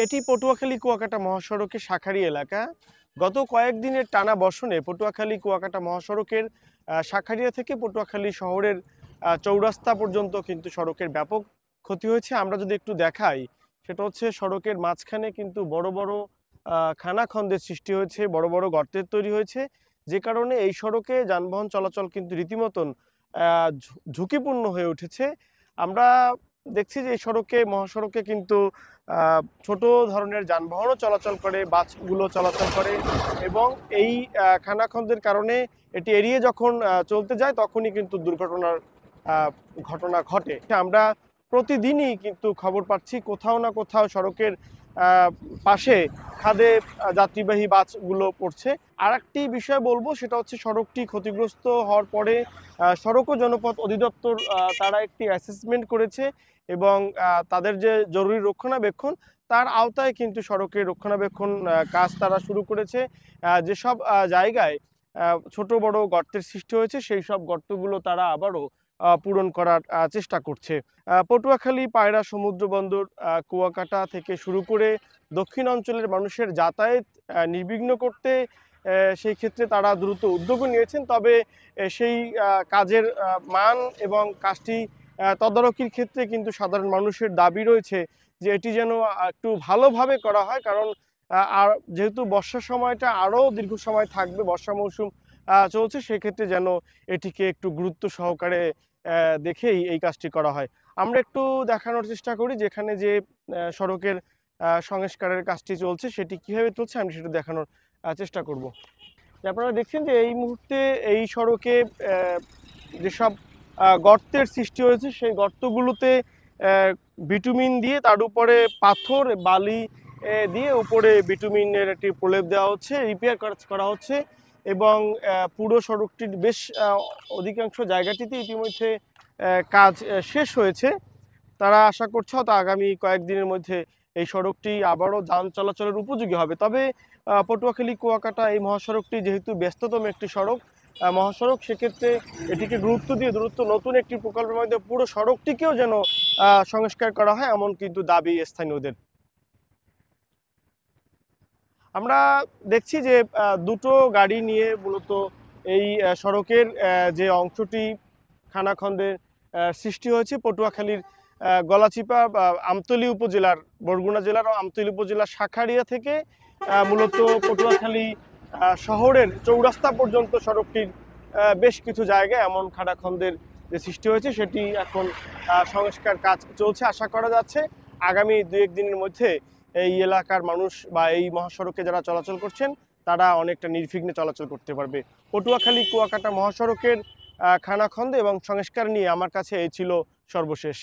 এটি পটুয়াখালী কুয়াকাটা মহাসড়কের শাঁখারী এলাকা। গত কয়েকদিনের টানা বর্ষণে পটুয়াখালী কুয়াকাটা মহাসড়কের শাঁখারীয়া থেকে পটুয়াখালী শহরের চৌরাস্তা পর্যন্ত কিন্তু সড়কের ব্যাপক ক্ষতি হয়েছে। আমরা যদি একটু দেখাই, সেটা হচ্ছে সড়কের মাঝখানে কিন্তু বড় বড় খানাখন্দের সৃষ্টি হয়েছে, বড় বড় গর্তের তৈরি হয়েছে, যে কারণে এই সড়কে যানবাহন চলাচল কিন্তু রীতিমতন ঝুঁকিপূর্ণ হয়ে উঠেছে। আমরা দেখছি যে এই মহাসড়কে কিন্তু ছোট ধরনের যানবাহনও চলাচল করে, বাসগুলো চলাচল করে এবং এই খানাখন্দের কারণে এটি এড়িয়ে যখন চলতে যায় তখনই কিন্তু দুর্ঘটনার ঘটনা ঘটে। আমরা প্রতিদিনই কিন্তু খবর পাচ্ছি কোথাও না কোথাও সড়কের পাশে খাদে যাত্রীবাহী বাসগুলো পড়ছে। আর একটি বিষয় বলবো, সেটা হচ্ছে সড়কটি ক্ষতিগ্রস্ত হওয়ার পরে সড়ক ও জনপথ অধিদপ্তর তারা একটি অ্যাসেসমেন্ট করেছে এবং তাদের যে জরুরি রক্ষণাবেক্ষণ তার আওতায় কিন্তু সড়কের রক্ষণাবেক্ষণ কাজ তারা শুরু করেছে। যেসব জায়গায় ছোট বড় গর্তের সৃষ্টি হয়েছে সেই সব গর্তগুলো তারা আবারও পূরণ করার চেষ্টা করছে। পটুয়াখালী, পায়রা সমুদ্র বন্দর, কুয়াকাটা থেকে শুরু করে দক্ষিণ অঞ্চলের মানুষের যাতায়াত নির্বিঘ্ন করতে সেই ক্ষেত্রে তারা দ্রুত উদ্যোগও নিয়েছেন। তবে সেই কাজের মান এবং কাজটি তদারকির ক্ষেত্রে কিন্তু সাধারণ মানুষের দাবি রয়েছে যে এটি যেন একটু ভালোভাবে করা হয়, কারণ আর যেহেতু বর্ষার সময়টা আরও দীর্ঘ সময় থাকবে, বর্ষা মৌসুম চলছে, সেক্ষেত্রে যেন এটিকে একটু গুরুত্ব সহকারে দেখেই এই কাজটি করা হয়। আমরা একটু দেখানোর চেষ্টা করি যেখানে যে সড়কের সংস্কারের কাজটি চলছে সেটি কীভাবে চলছে, আমি সেটা দেখানোর চেষ্টা করব। আপনারা দেখছেন যে এই মুহূর্তে এই সড়কে যেসব গর্তের সৃষ্টি হয়েছে সেই গর্তগুলোতে বিটুমিন দিয়ে তার উপরে পাথর বালি দিয়ে উপরে বিটুমিনের একটি প্রলেপ দেওয়া হচ্ছে, রিপেয়ার করা হচ্ছে এবং পুরো সড়কটির বেশ অধিকাংশ জায়গাটিতে ইতিমধ্যে কাজ শেষ হয়েছে। তারা আশা করছে হয়তো আগামী কয়েকদিনের মধ্যে এই সড়কটি আবারও যান চলাচলের উপযোগী হবে। তবে পটুয়াখালী কুয়াকাটা এই মহাসড়কটি যেহেতু ব্যস্ততম একটি মহাসড়ক, সেক্ষেত্রে এটিকে গুরুত্ব দিয়ে নতুন একটি প্রকল্পের মাধ্যমে পুরো সড়কটিকেও যেন সংস্কার করা হয়, এমন কিন্তু দাবি স্থানীয়দের। আমরা দেখছি যে দুটো গাড়ি নিয়ে মূলত এই সড়কের যে অংশটি খানাখন্দের সৃষ্টি হয়েছে পটুয়াখালীর গলাচিপা বা আমতলী উপজেলার, বরগুনা জেলার আমতলী উপজেলার শাঁখারীয়া থেকে মূলত পটুয়াখালী শহরের চৌরাস্তা পর্যন্ত সড়কটির বেশ কিছু জায়গায় এমন খানাখন্দের যে সৃষ্টি হয়েছে সেটি এখন সংস্কার কাজ চলছে। আশা করা যাচ্ছে আগামী 2-1 দিনের মধ্যে এই এলাকার মানুষ বা এই মহাসড়কে যারা চলাচল করছেন তারা অনেকটা নির্বিঘ্নে চলাচল করতে পারবে। পটুয়াখালী কুয়াকাটা মহাসড়কের খানাখন্দ এবং সংস্কার নিয়ে আমার কাছে এই ছিল সর্বশেষ।